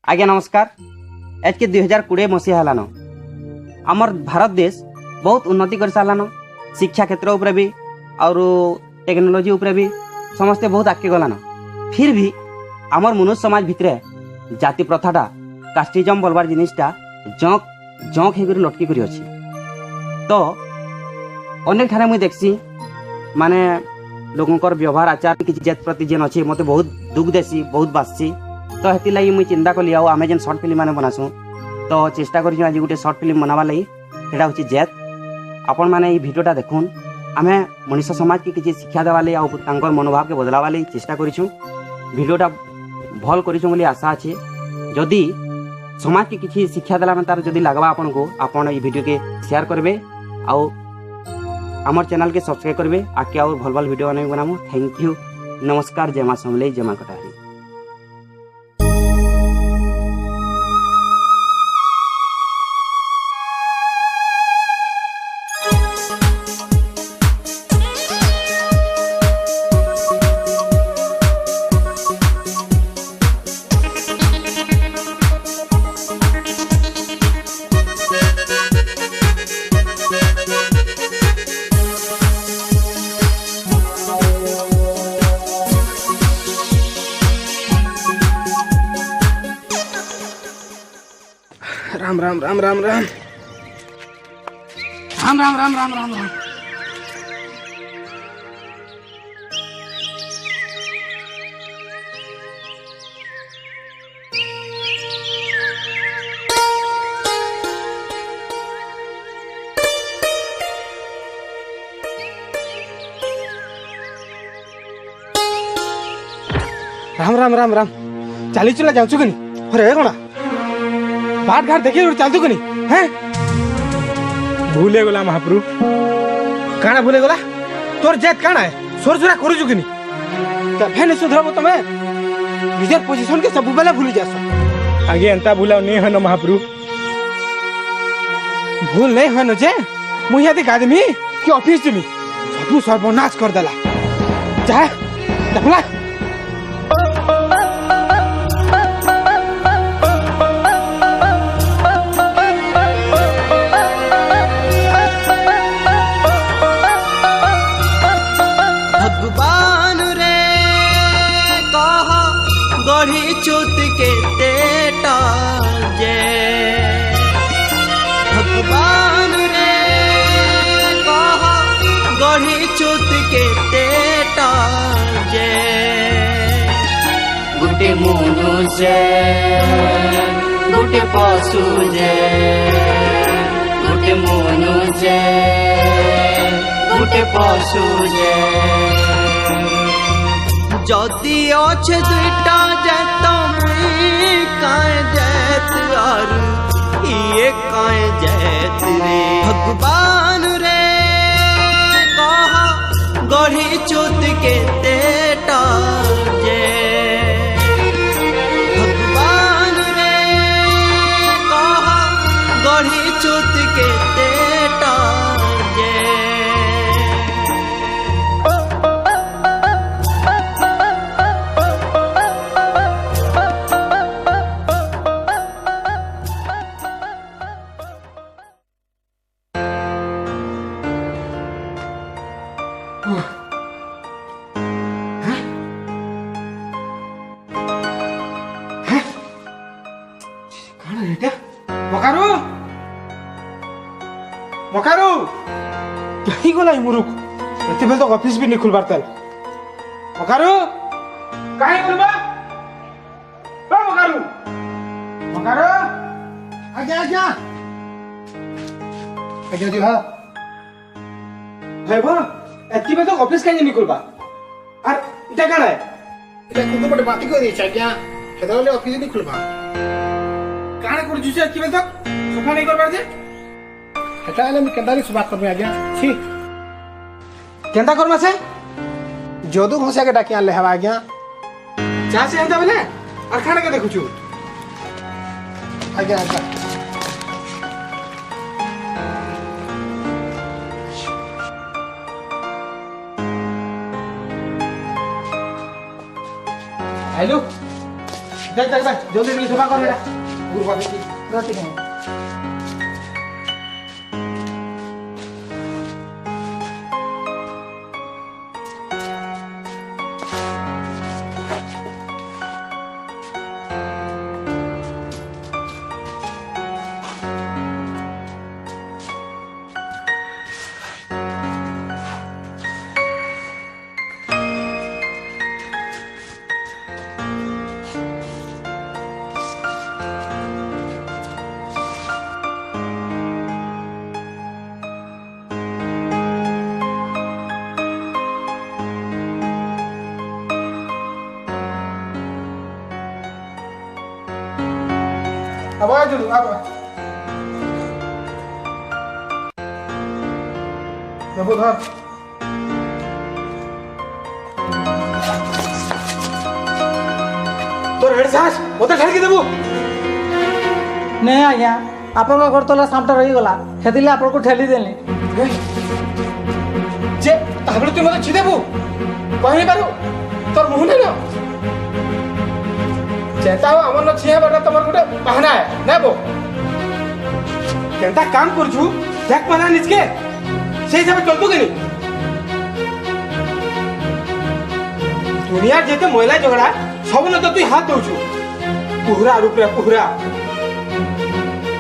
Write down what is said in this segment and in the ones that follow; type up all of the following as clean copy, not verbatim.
आज्ञा नमस्कार। आज के 2020 मसीहा हेलान आमर भारत देश बहुत उन्नति कर सारान। शिक्षा क्षेत्र उपरे भी और टेक्नोलोजी उपरे भी समस्ते बहुत आगे गलान। फिर भी आमर मनुष्य समाज भितरे जाति प्रथाटा कास्टिजम बोलबार जिनिसटा जंक जंक होकर लटकी कर अच्छी। तो अनेक ठाने मुझे देखसी माने लोकंर व्यवहार आचार कि जात प्रति जेन अच्छी मत बहुत दुख देसी बहुत बासी। तो हेती लगी मुझे चिंता कली आम जेन सर्ट फिल्म मैंने बनासु तो चेष्टा कर आज गोटे सर्ट फिल्म बनावा लगी सेटा हूँ जेत। आपण मैंने ये भिडियोटा देखुन आम मनुष्य समाज की किसी शिक्षा देवा लगी और मनोभाव के बदलावा लगी चेष्टा करूँ। भिडियोटा भल कर आशा अच्छे। जदि समाज की किसी शिक्षा देला तार जदि लगवा आपन को आपन ये वीडियो के शेयर करेंगे आउ आमर चैनल के सब्सक्राइब करेंगे। आके और भल भल वीडियो बनामु। Thank you. नमस्कार। जय मां समलेई जय मां कटारी। राम राम राम राम राम राम राम राम राम राम राम। राम राम राम राम चाली चला जाऊँ कि नहीं? अरे कौन बाट घाट देखिए चलतु कि नहीं? हैं भूले गला महाप्रभु काना भूले गला तोर जेत काना है सोर सोरा करू कि नहीं? तबे नहीं सुधरब तमे निजर पोजीशन के सब बेला भूली जासो। आगे एंता भूला नहीं है न महाप्रभु भूल नहीं है न जे मुई यदि आदमी कि ऑफिस जिमी सब सर्वनाश कर देला जा देखला। गढ़ी चुत के तेटा जे भगवान रे कहा गढ़ी चुत के तेटा जे गुटे मनुष्य गुटे पशु जे गुटे मनुष्य गुटे पशु जे जदि अच्छे दुईटा जैत काए जैत आरु ये काए जैत रे भगवान रे कहा गढ़ी चुत के तेटा जे भगवान रे कहा गढ़ी चुत के तेटा जे। मकारू मकारू कहीं गला मुरुख एते बेल तो ऑफिस भी नहीं खुलबार तल मकारू काहे खुलबा ओ मकारू मकारू आजा आजा आजा जी हां है बा एते बेल तो ऑफिस काहे नहीं खुलबा और इटा काना है इटा कुंदो पटे बाती को दी क्या केदले ऑफिस नहीं खुलबा काहे कर जुसे एते बेल तक सफा नहीं करबार जे हेटा आले मैं केंदारी सुबात करबे आज्ञा छी केंदा करमा से जोदू घोसा के डाकी आले हवा आज्ञा जा से एंदा बले और खाना के देखु छु आज्ञा आज्ञा हेलो देख देख देख जल्दी जल्दी सफा कर बेटा गुरु बाबू की रोटी खाए अब आ जल्दी अब बाबू धर तोर हेड सास मते ढाल के देबू नहीं आज्ञा आपन घर तला सामटा रही गला हेतिले आपन को ठेली देली जे ताबले तू मते छि देबू कहि पारू तोर मुह नै न चेता हो हमर न छिया बटा तमर गुटे बहाना है ना बो केंता काम करछु देख मना निचके से हिसाब चलतु के दुनिया जेते महिला झगड़ा सब न तो तू हाथ दउछु पुहरा रूप रे पुहरा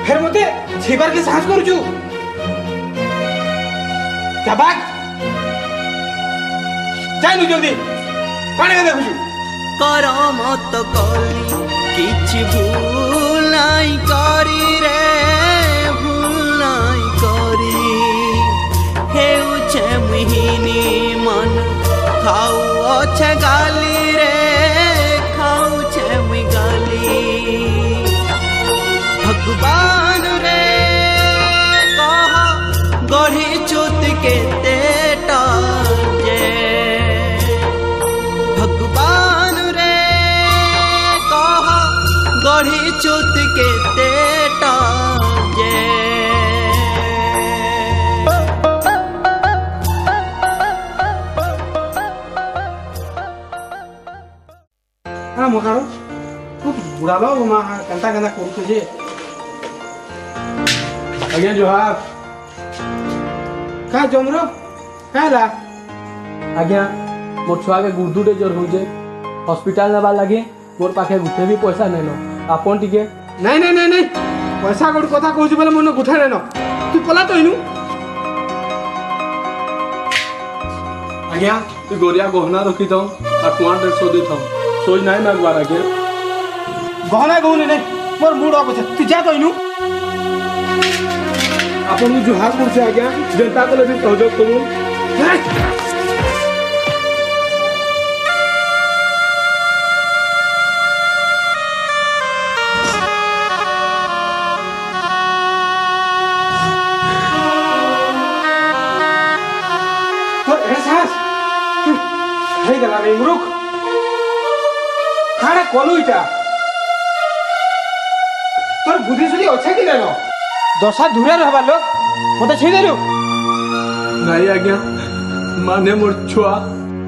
फिर मते छिबार के साहस करछु जाबाक जानु जल्दी पानी के देखछु कर मत कली किछि भूल नाई करी रे भूल नाई करी हेउछे मुहिनी मन खाऊ अच्छे गाली रे खाऊछे मुई गाली भगवान रे कह गढ़ी चुत के तेटा जे भगवान रे कह गढ़ी चुत के तेटा जे हाँ मोकारो तू बुढ़ा लो मा कंता कंता करू तुझे अगे जोहार का जमरो काला आज्ञा मोर छुआ के गुर्दुटे जोर होजे हॉस्पिटल नबा लगे मोर पाखे गुटे भी पैसा नहीं नो आपन टिके नहीं नहीं नहीं नहीं पैसा कोड कथा कहू बोले मन गुठा रे न तू पला तो इनु आज्ञा तू गोरिया गहना रखी दो और टुआ 150 दे थो सोई नहीं मागवार आज्ञा गहना गहू नहीं मोर मूड ऑफ है तू जा तो इनु आपन जोहार करছে आज्ञा जनता को लेकिन सहयोग करू तो एहसास हे गला रे मुरुख खाना कोलू इटा तोर बुद्धि सुधी अच्छे कि न दशा दूरे रहबा लोग मते छै देलु नहीं आज्ञा माने मोर छुआ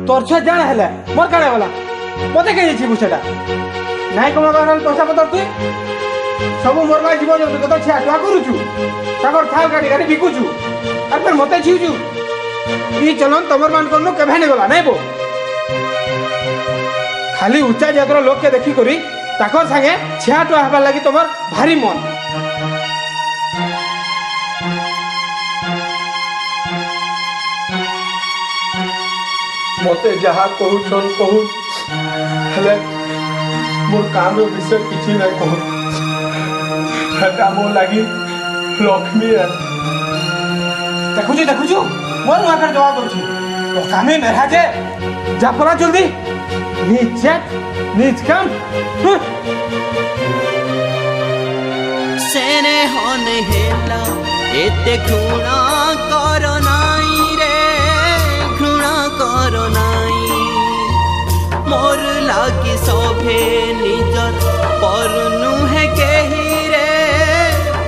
तोर छे जान हेले मोर काणे वाला मते कहि छी बुछटा नाही कमा बारन पैसा पतर तू सब मोर ला जीवन जो कत छिया टुआ करूछु ताकर थाल गाड़ी गाड़ी बिकुछु आ फिर मते छिउछु ई चलन तमर मान करनो केभे ने गला नहीं बो खाली ऊंचा जातर लोग के देखी करी ताकर संगे छिया टुआ हबा लागि तमर भारी मन मते जहा कहू छन कहू हेले मोर काम रो विषय किछि नहीं कहू हटा मोर लागी लक्ष्मी है देखुछु मोर नुआ कर जवाब दउछु तो कामे मेरा जे जा परा जल्दी नीचे नीच काम सेने हन हेला एते घृणा कर नाई रे घृणा कर नाई मोर लागी सभे निजर पर नुहे केही रे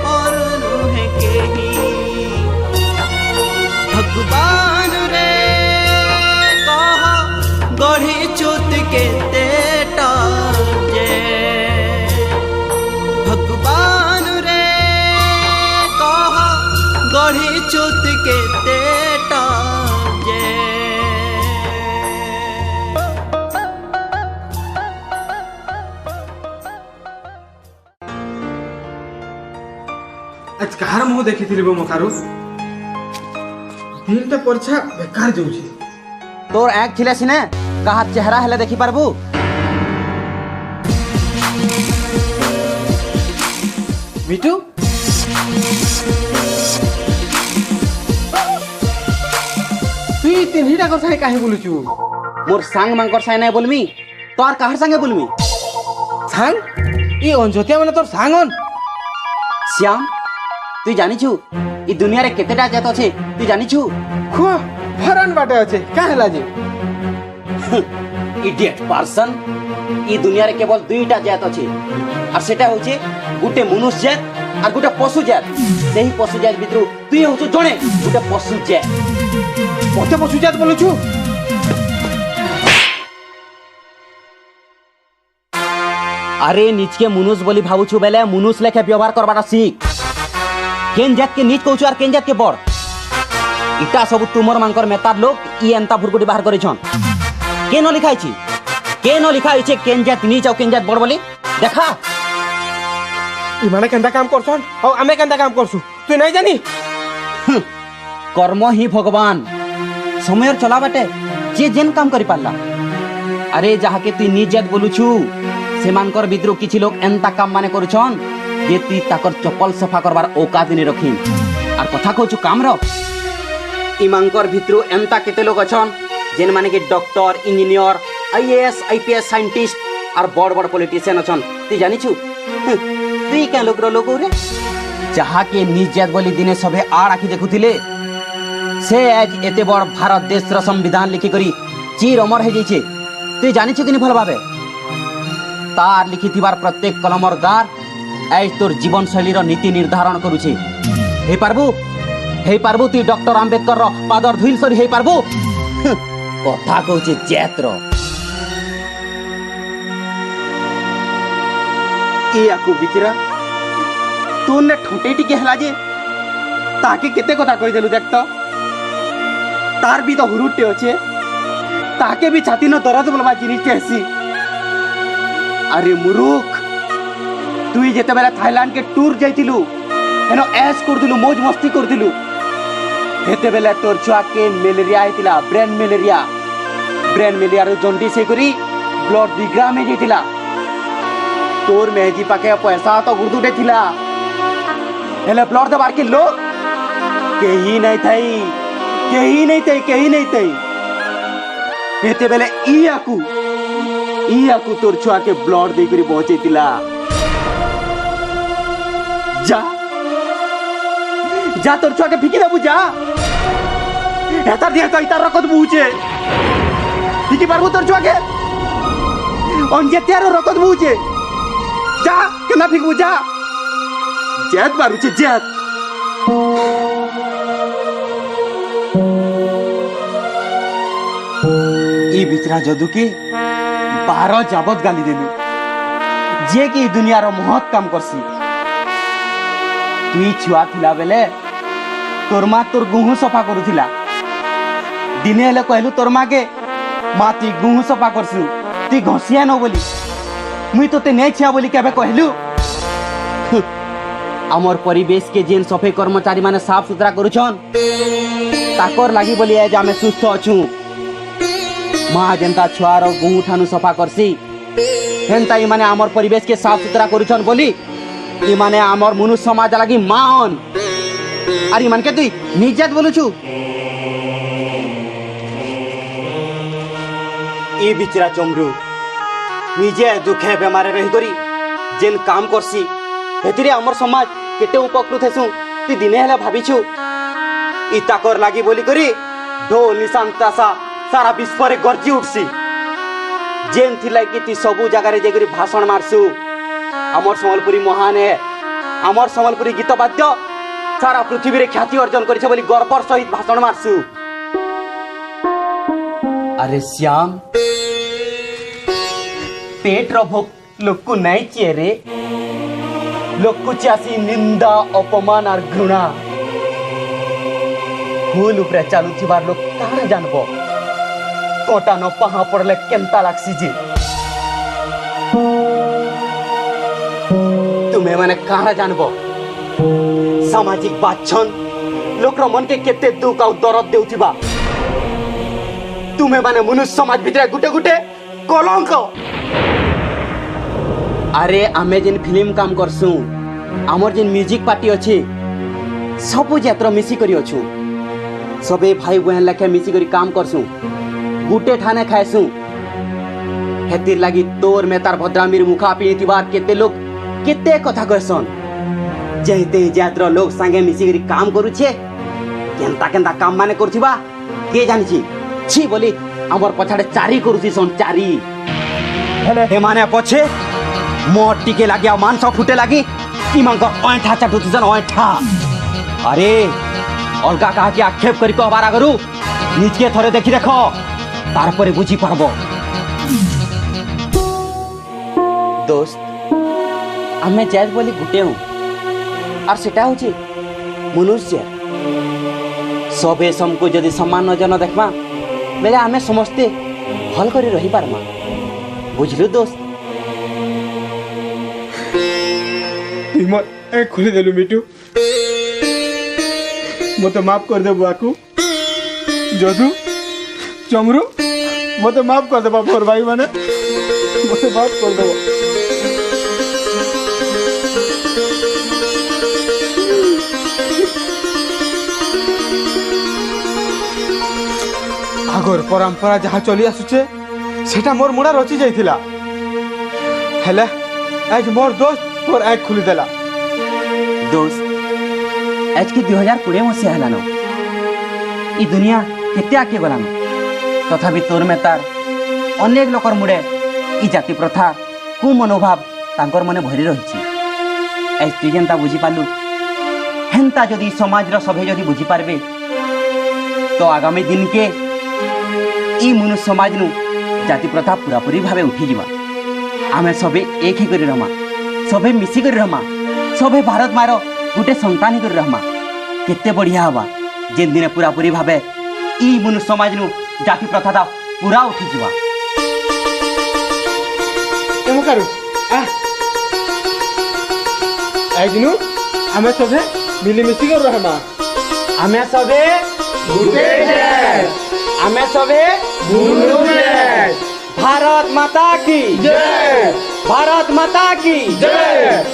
पर नुहे केही भगवान रे कह गढ़ी चुत के तेटा जे बढ़ी चुत केतेटा जे आज कहार मुह देखी मकारू दिनटा परीक्षा बेकार जाऊँगी तोर आँख थिले सिने काहा चेहरा हेले देखि पारबू मिठू तुई तीनटा कर साथे काहे बोलुचु मोर सांग मांकर साय नहीं बोलमी तोर काहर संगे बोलमी सांग ई अंजोतिया माने तोर सांगन श्याम तू जानी छु ई दुनिया रे केतेटा जात अछि तू जानी छु खो फरन बाटे अछि का हला जे इडियट पर्सन ई दुनिया रे केवल दुईटा जात अछि और सेटा होचे गुटे मनुष्य जात और गुटे पशु जात सेही पशु जात भितरु तू होछु जणे गुटे पशु जात मते पशुजात बोलुचु अरे नीच के मनुष्य बोली भावुछु बेले मनुष्य लेखे व्यवहार करबाटा सीख केन जात के नीच कहूछु और केन जात के बड़ इटा सब तुमर मानकर मेतार लोग ई एंता फुरकुटी बाहर करिछन के न लिखाई छी के न लिखाई छी केन जात नीच और केन जात बड़ बोली देखा ई माने केंदा काम करछन और आमे केंदा काम करसु तू नहीं जानी कर्म ही भगवान समय चला बाटे जे जेन काम करि पारला अरे जहा के तू नीच जात बोलुछु सेमानकर भितरु किछि लोग एंता काम माने करूछन जे ती ताकर चप्पल सफा करबार औकात नि रखी और कथा कहूछु काम रो इमानकर भितरु एंता केते लोग अछन जेन माने कि doctor engineer IAS IPS scientist और बड़ बड़ पॉलिटिशियन अछन ती जानि छु तुई क्या लोग रो लोग रे जहा के नीच जात बोली दिने सबे आड़ आखि देखुथिले से आज एते बड़ भारत देश रो संविधान लिखि करी चिर अमर हे जैछे तुई जानि छु कि नि भल भाबे तार लिखिथिबार प्रत्येक कलमर गार आज तोर जीवन शैली रो नीति निर्धारण करूछे हे पारबू तुई डॉक्टर आंबेडकर रो पादर धुइल सरी हे पारबू कथा कहूछे जैत रो ए आकु बिचरा तू ने ठोटे टिके हला जे ताके केते कथा कहि देलु देख तो तार भी तो हुरुटे होचे ताके भी छाती न दर्द बोलबा जिनिस केसी अरे मुरुख तुई जेते बेला थाईलैंड के टूर जाइतिलु एनो ऐश कर दिलु मौज मस्ती कर दिलु हेते बेला तोर छुआ के मलेरिया आइतिला ब्रेन मलेरिया रो जंडिस हे करी ब्लड बिग्रा में जैतिला तोर मेहजी पाके पैसा तो गुर्दुटे थिला हेले ब्लड दबार के लोग केही नहीं थई हेते बेले ई आकु तोर छुआ के ब्लड दे करी पहुंचेतिला जा तोर छुआ के फिकी देबु जा एता दिया तो इतार रकत बुचे फिकी पारबु तोर छुआ के अंजेतियार रकत बुचे जा केना फिकबु जा जैत मारुचे जैत ई बिचरा जदू के 12 जाबत गाली देलु जे कि दुनिया रो महत काम करसी तुई छुआ थिला बेले तोर मां तोर गुहू सफा करूथिला दिने हेले कहलु तोर मां के मां ती गुहू सफा करसु ती घसिया न बोली मुई तोते नै छिया बोली केबे कहलु हमर परिवेश के जेन सफाई कर्मचारी माने साफ सुथरा करूछन ताकर लागि बोली आज आमे सुस्थ अछु मां जनता छुआर गुहू ठानु सफा करसी हेनता ई माने हमर परिवेश के साफ सुथरा करूछन बोली ई माने हमर मनुष्य समाज लागि मान अरे मन के तुई निजत बोलु छु ई बिचरा चमरू निजे दुखे बेमारे रही करी जेन काम करसी हेतिरे हमर समाज केते उपकृत हेसु ती दिने हेला भाबिछु ई ताकर लागि बोली करी ढोल निशान तासा सारा विश्व रे गर्जी उठसी जेन थिला कि ती सबु जगह रे जेकरी भाषण मारसु हमर सम्बलपुरी महान है हमर सम्बलपुरी गीत वाद्य सारा पृथ्वी रे ख्याति अर्जन करिছে बोली गर्वर सहित भाषण मारसु अरे श्याम पेट रो भोक लोक को नहीं चेरे लोक को चासी निंदा अपमान और घृणा फूल उपरे चालुथिबार लोक काण जानबो कोटा न पहा पड़ले केंता लागसी जी तुम्हें माने काण जानबो सामाजिक बाछन लोक मन के केते दुख आ दर्द देउथिबा तुम्हें माने मनुष्य समाज भितरे गुटे गुटे कलंक अरे आमे जिन फिल्म काम करसु आमर जिन म्यूजिक पार्टी अछि सब जात्र मिसी करी अछु सबे भाई बहन लेखे मिसी करी काम करसु गुटे ठाने खाएसु हेतिर लागी तोर में तार भद्रामीर मुखा पिनिथिबार केते लोग केते कथा कहसन जेते जात्र लोग संगे मिसी करी काम करू छे केंता केंता काम माने करथिबा के जानि छी छी बोली हमर पछाडे चारी करूसी सन चारी हे माने पछे मोट टिके लागी आ मांस फुटे लागी इमांक ओंठा चाटुती सन ओंठा अरे अलगा कहा कि आक्षेप करी कहबार आगरू निजके थरे देखि देखो तार परे बुझी पारबो दोस्त आमे जात बोली गुटे हूं और सेटा होची मनुष्य सबे समको जदि सम्मान नजर न देखमा बेले आमे समस्ते भल करी रही पारमा बुझलु दोस्त हिम्मत ए खुली देलु मिटू मते माफ कर दे बुआकू जदू चमरू मते माफ कर दे बापर भाई माने मते माफ कर दे आगर परंपरा जहाँ चली आसुचे सेटा मोर मुड़ा रचि जाइथिला हेले आज मोर दोस्त मोर आँख खुली देला दोस्त आज की 2020 मसीहा हेलानो ई दुनिया केते आके गलानो तथापि तोर में तार अनेक लोकर मुड़े ई जाति प्रथा कु मनोभाव तांकर मने भरी रहिछि आज तु जेंता बुझी पालु हेंता जदि समाज रो सभे जदि बुझी पारबे तो आगामी दिन के ई मनुष्य समाज नु जाति प्रथा पूरा पूरी भावे उठी जिवा आमे सबे एक ही करी रहमा सबे मिसी करी रहमा सबे भारत मारो गुटे संतान ही करी रहमा केते बढ़िया हवा जेन दिन पूरा पूरी भावे ई मनुष्य समाज नु जाति प्रथा दा पूरा उठी जिवा केमो करू आ आइदिनु आमे सबे मिली मिसी कर रहमा आमे सबे गुटे देश आमे सबे गुरु देश भारत माता की जय भारत माता की जय